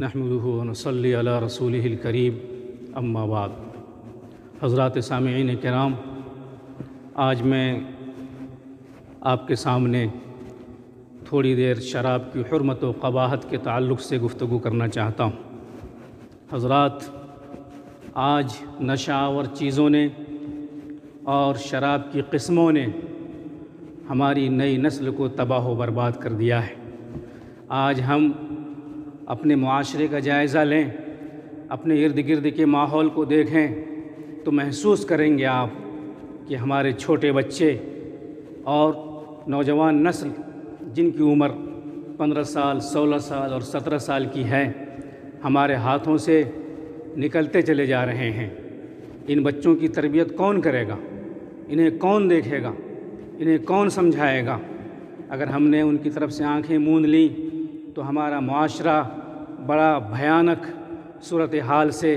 نحمده ونصلي على رسوله الكريم اما بعد۔ حضرات سامعین کرام، آج میں آپ کے سامنے تھوڑی دیر شراب کی حرمت و قباحت کے تعلق سے گفتگو کرنا چاہتا ہوں۔ حضرات، آج نشہ آور چیزوں نے اور شراب کی قسموں نے ہماری نئی نسل کو تباہ و برباد کر دیا ہے۔ آج ہم اپنے معاشرے کا جائزہ لیں، اپنے ارد گرد کے ماحول کو دیکھیں تو محسوس کریں گے آپ کہ ہمارے چھوٹے بچے اور نوجوان نسل جن کی عمر 15 سال، 16 سال اور 17 سال کی ہے، ہمارے ہاتھوں سے نکلتے چلے جا رہے ہیں۔ ان بچوں کی تربیت کون کرے گا؟ انہیں کون دیکھے گا؟ انہیں کون سمجھائے گا؟ اگر ہم نے ان کی طرف سے آنکھیں موند لیں تو ہمارا معاشرہ بڑا بھیانک صورتحال سے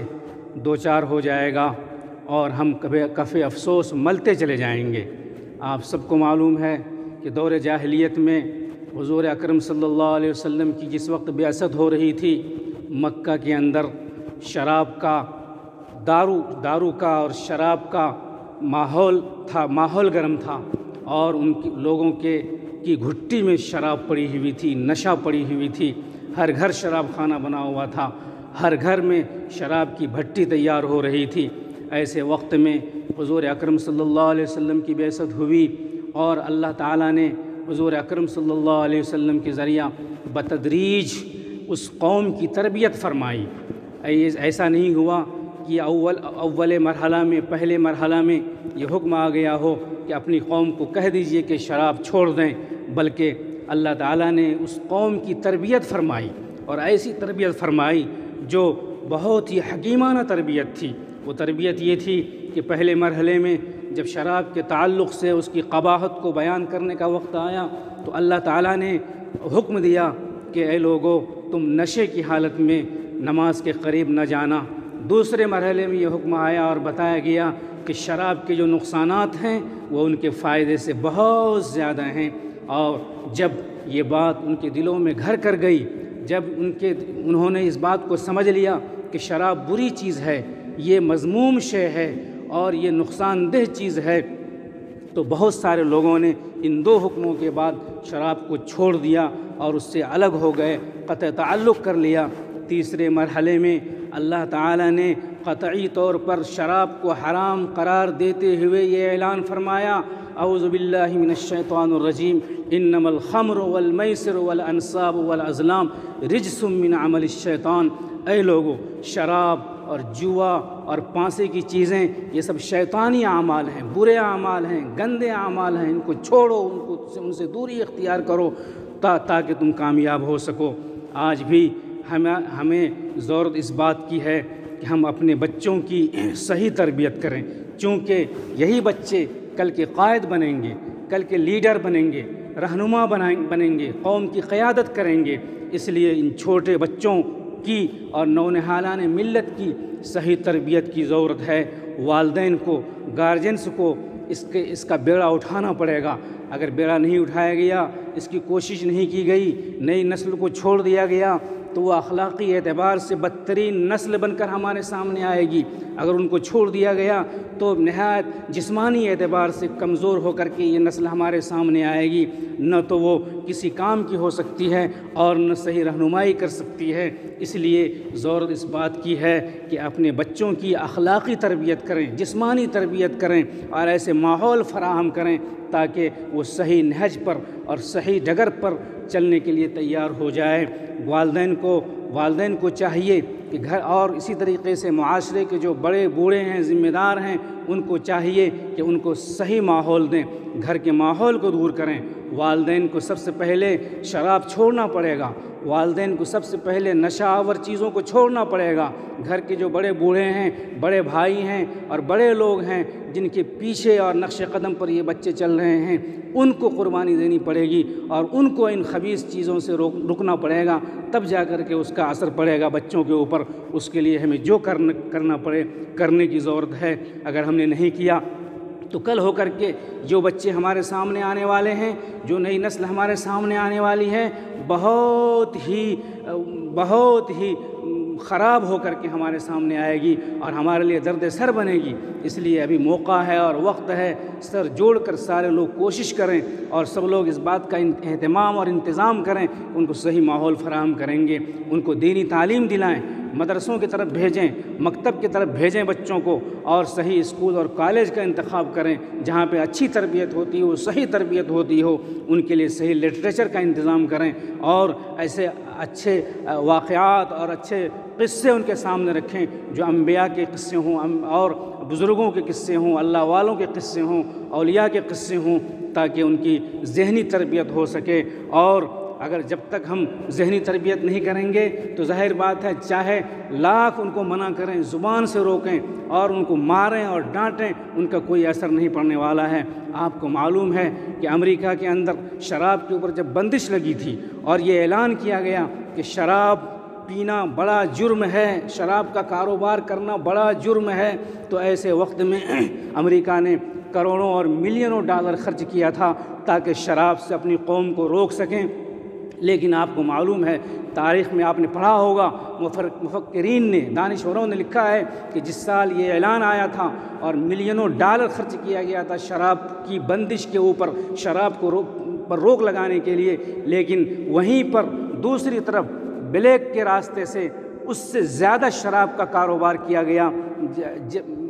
دوچار ہو جائے گا اور ہم کف افسوس ملتے چلے جائیں گے۔ آپ سب کو معلوم ہے کہ دور جاہلیت میں حضور اکرم صلی اللہ علیہ وسلم کی جس وقت بعثت ہو رہی تھی، مکہ کے اندر شراب کا، دارو کا اور شراب کا ماحول گرم تھا، اور ان لوگوں کی گھٹی میں شراب پڑی ہوئی تھی، نشہ پڑی ہوئی تھی۔ ہر گھر شراب خانہ بنا ہوا تھا، ہر گھر میں شراب کی بھٹی تیار ہو رہی تھی۔ ایسے وقت میں حضور اکرم صلی اللہ علیہ وسلم کی بعثت ہوئی اور اللہ تعالیٰ نے حضور اکرم صلی اللہ علیہ وسلم کے ذریعہ بتدریج اس قوم کی تربیت فرمائی۔ ایسا نہیں ہوا کہ پہلے مرحلہ میں یہ حکم آ گیا ہو کہ اپنی قوم کو کہہ دیجئے کہ شراب چھوڑ دیں، بلکہ اللہ تعالیٰ نے اس قوم کی تربیت فرمائی، اور ایسی تربیت فرمائی جو بہت ہی حکیمانہ تربیت تھی۔ وہ تربیت یہ تھی کہ پہلے مرحلے میں جب شراب کے تعلق سے اس کی قباحت کو بیان کرنے کا وقت آیا تو اللہ تعالیٰ نے حکم دیا کہ اے لوگو، تم نشے کی حالت میں نماز کے قریب نہ جانا۔ دوسرے مرحلے میں یہ حکم آیا اور بتایا گیا کہ شراب کے جو نقصانات ہیں وہ ان کے فائدے سے بہت زیادہ ہیں۔ اور جب یہ بات ان کے دلوں میں گھر کر گئی، جب انہوں نے اس بات کو سمجھ لیا کہ شراب بری چیز ہے، یہ مذموم شے ہے اور یہ نقصان دہ چیز ہے، تو بہت سارے لوگوں نے ان دو حکموں کے بعد شراب کو چھوڑ دیا اور اس سے الگ ہو گئے، قطع تعلق کر لیا۔ تیسرے مرحلے میں اللہ تعالیٰ نے قطعی طور پر شراب کو حرام قرار دیتے ہوئے یہ اعلان فرمایا، اعوذ باللہ من الشیطان الرجیم، انما الخمر والمیسر والانصاب والازلام رجس من عمل الشیطان۔ اے لوگو، شراب اور جوا اور پانسے کی چیزیں یہ سب شیطانی اعمال ہیں، برے اعمال ہیں، گندے اعمال ہیں۔ ان کو چھوڑو، ان سے دوری اختیار کرو تاکہ تم کامیاب ہو سکو۔ آج بھی ہمیں ضرورت اس بات کی ہے کہ ہم اپنے بچوں کی صحیح تربیت کریں، چونکہ یہی بچے کل کے قائد بنیں گے، کل کے لیڈر بنیں گے، رہنما بنیں گے، قوم کی قیادت کریں گے۔ اس لیے ان چھوٹے بچوں کی اور نونہالان ملت کی صحیح تربیت کی ضرورت ہے۔ والدین کو، گارجنس کو اس کا بیڑا اٹھانا پڑے گا۔ اگر بیڑا نہیں اٹھایا گیا، اس کی کوشش نہیں کی گئی، نئی نسل کو چھوڑ دیا گیا، تو وہ اخلاقی اعتبار سے بدترین نسل بن کر ہمارے سامنے آئے گی۔ اگر ان کو چھوڑ دیا گیا تو نہایت جسمانی اعتبار سے کمزور ہو کر کے یہ نسل ہمارے سامنے آئے گی، نہ تو وہ کسی کام کی ہو سکتی ہے اور نہ صحیح رہنمائی کر سکتی ہے۔ اس لیے ضرورت اس بات کی ہے کہ اپنے بچوں کی اخلاقی تربیت کریں، جسمانی تربیت کریں اور ایسے ماحول فراہم کریں تاکہ وہ صحیح نہج پر اور صحیح ڈگر پر چلنے کے لیے تیار ہو جائے۔ والدین کو چاہیے کہ گھر اور اسی طریقے سے معاشرے کے جو بڑے بوڑھے ہیں، ذمہ دار ہیں، ان کو چاہیے کہ ان کو صحیح ماحول دیں، گھر کے ماحول کو دور کریں۔ والدین کو سب سے پہلے شراب چھوڑنا پڑے گا، والدین کو سب سے پہلے نشہ آور چیزوں کو چھوڑنا پڑے گا۔ گھر کے جو بڑے بوڑھے ہیں، بڑے بھائی ہیں اور بڑے لوگ ہیں جن کے پیچھے اور نقش قدم پر یہ بچے چل رہے ہیں، ان کو قربانی دینی پڑے گی اور ان کو ان خبیث چیزوں سے رکنا پڑے گا، تب جا کر کے اس کا اثر پڑے گا بچوں کے اوپر۔ اس کے لیے ہمیں جو کرنا پڑے کرنے کی ضرورت ہے۔ اگر ہم نے نہیں کیا تو کل ہو کر کے جو بچے ہمارے سامنے آنے والے ہیں، جو نئی نسل ہمارے سامنے آنے والی ہے، بہت ہی خراب ہو کر کے ہمارے سامنے آئے گی اور ہمارے لیے درد سر بنے گی۔ اس لیے ابھی موقع ہے اور وقت ہے، سر جوڑ کر سارے لوگ کوشش کریں اور سب لوگ اس بات کا اہتمام اور انتظام کریں کہ ان کو صحیح ماحول فراہم کریں گے، ان کو دینی تعلیم دلائیں، مدرسوں کی طرف بھیجیں، مکتب کی طرف بھیجیں بچوں کو، اور صحیح اسکول اور کالج کا انتخاب کریں جہاں پہ اچھی تربیت ہوتی ہو، صحیح تربیت ہوتی ہو، ان کے لیے صحیح لٹریچر کا انتظام کریں اور ایسے اچھے واقعات اور اچھے قصے ان کے سامنے رکھیں جو انبیاء کے قصے ہوں اور بزرگوں کے قصے ہوں، اللہ والوں کے قصے ہوں، اولیاء کے قصے ہوں، تاکہ ان کی ذہنی تربیت ہو سکے۔ اور اگر جب تک ہم ذہنی تربیت نہیں کریں گے تو ظاہر بات ہے چاہے لاکھ ان کو منع کریں، زبان سے روکیں اور ان کو ماریں اور ڈانٹیں، ان کا کوئی اثر نہیں پڑنے والا ہے۔ آپ کو معلوم ہے کہ امریکہ کے اندر شراب کے اوپر جب بندش لگی تھی اور یہ اعلان کیا گیا کہ شراب پینا بڑا جرم ہے، شراب کا کاروبار کرنا بڑا جرم ہے، تو ایسے وقت میں امریکہ نے کروڑوں اور ملینوں ڈالر خرچ کیا تھا تاکہ شراب سے اپنی قوم کو روک سکیں۔ لیکن آپ کو معلوم ہے، تاریخ میں آپ نے پڑھا ہوگا، مفکرین نے، دانشوروں نے لکھا ہے کہ جس سال یہ اعلان آیا تھا اور ملینوں ڈالر خرچ کیا گیا تھا شراب کی بندش کے اوپر، شراب کو روک لگانے کے لیے، لیکن وہیں پر دوسری طرف بلیک کے راستے سے اس سے زیادہ شراب کا کاروبار کیا گیا،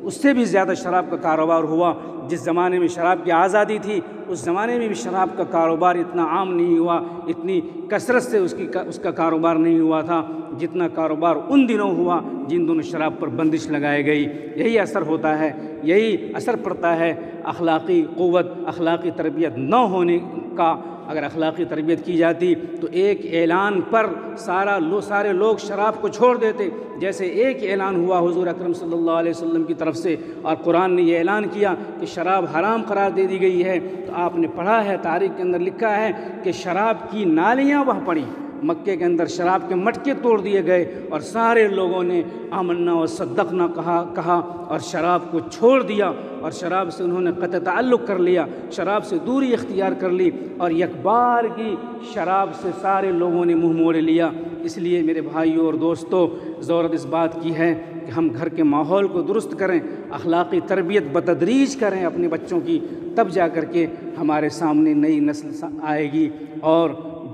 اس سے بھی زیادہ شراب کا کاروبار ہوا۔ جس زمانے میں شراب کی آزادی تھی اس زمانے میں بھی شراب کا کاروبار اتنا عام نہیں ہوا، اتنی کثرت سے اس کا کاروبار نہیں ہوا تھا جتنا کاروبار ان دنوں ہوا جن دنوں شراب پر بندش لگائی گئی۔ یہی اثر ہوتا ہے، یہی اثر پڑتا ہے اخلاقی قوت، اخلاقی تربیت نہ ہونے کا۔ اگر اخلاقی تربیت کی جاتی تو ایک اعلان پر سارے لوگ شراب کو چھوڑ دیتے، جیسے ایک اعلان ہوا حضور اکرم صلی اللہ علیہ وسلم کی طرف سے اور قرآن نے یہ اعلان کیا کہ شراب حرام قرار دے دی گئی ہے، تو آپ نے پڑھا ہے، تاریخ کے اندر لکھا ہے کہ شراب کی نالیاں بہہ پڑیں، مکے کے اندر شراب کے مٹکے توڑ دیے گئے اور سارے لوگوں نے آمنا و صدقنا کہا اور شراب کو چھوڑ دیا اور شراب سے انہوں نے قطع تعلق کر لیا، شراب سے دوری اختیار کر لی اور یک بار کی شراب سے سارے لوگوں نے منہ موڑ لیا۔ اس لیے میرے بھائیوں اور دوستو، ضرورت اس بات کی ہے کہ ہم گھر کے ماحول کو درست کریں، اخلاقی تربیت بتدریج کریں اپنے بچوں کی، تب جا کر کے ہمارے سامنے نئی نسل آئے گی اور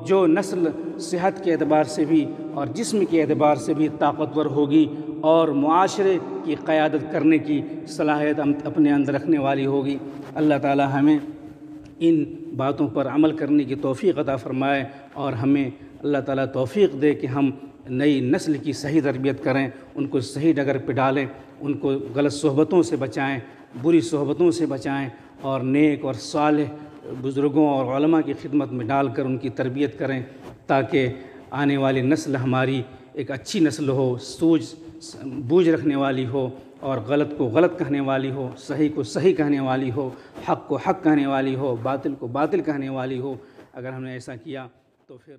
جو نسل صحت کے اعتبار سے بھی اور جسم کے اعتبار سے بھی طاقتور ہوگی اور معاشرے کی قیادت کرنے کی صلاحیت اپنے اندر رکھنے والی ہوگی۔ اللہ تعالی ہمیں ان باتوں پر عمل کرنے کی توفیق عطا فرمائے اور ہمیں اللہ تعالی توفیق دے کہ ہم نئی نسل کی صحیح تربیت کریں، ان کو صحیح ڈگر پہ ڈالیں، ان کو غلط صحبتوں سے بچائیں، بری صحبتوں سے بچائیں اور نیک اور صالح بزرگوں اور علماء کی خدمت میں ڈال کر ان کی تربیت کریں تاکہ آنے والی نسل ہماری ایک اچھی نسل ہو، سوجھ بوجھ رکھنے والی ہو اور غلط کو غلط کہنے والی ہو، صحیح کو صحیح کہنے والی ہو، حق کو حق کہنے والی ہو، باطل کو باطل کہنے والی ہو۔ اگر ہم نے ایسا کیا تو پھر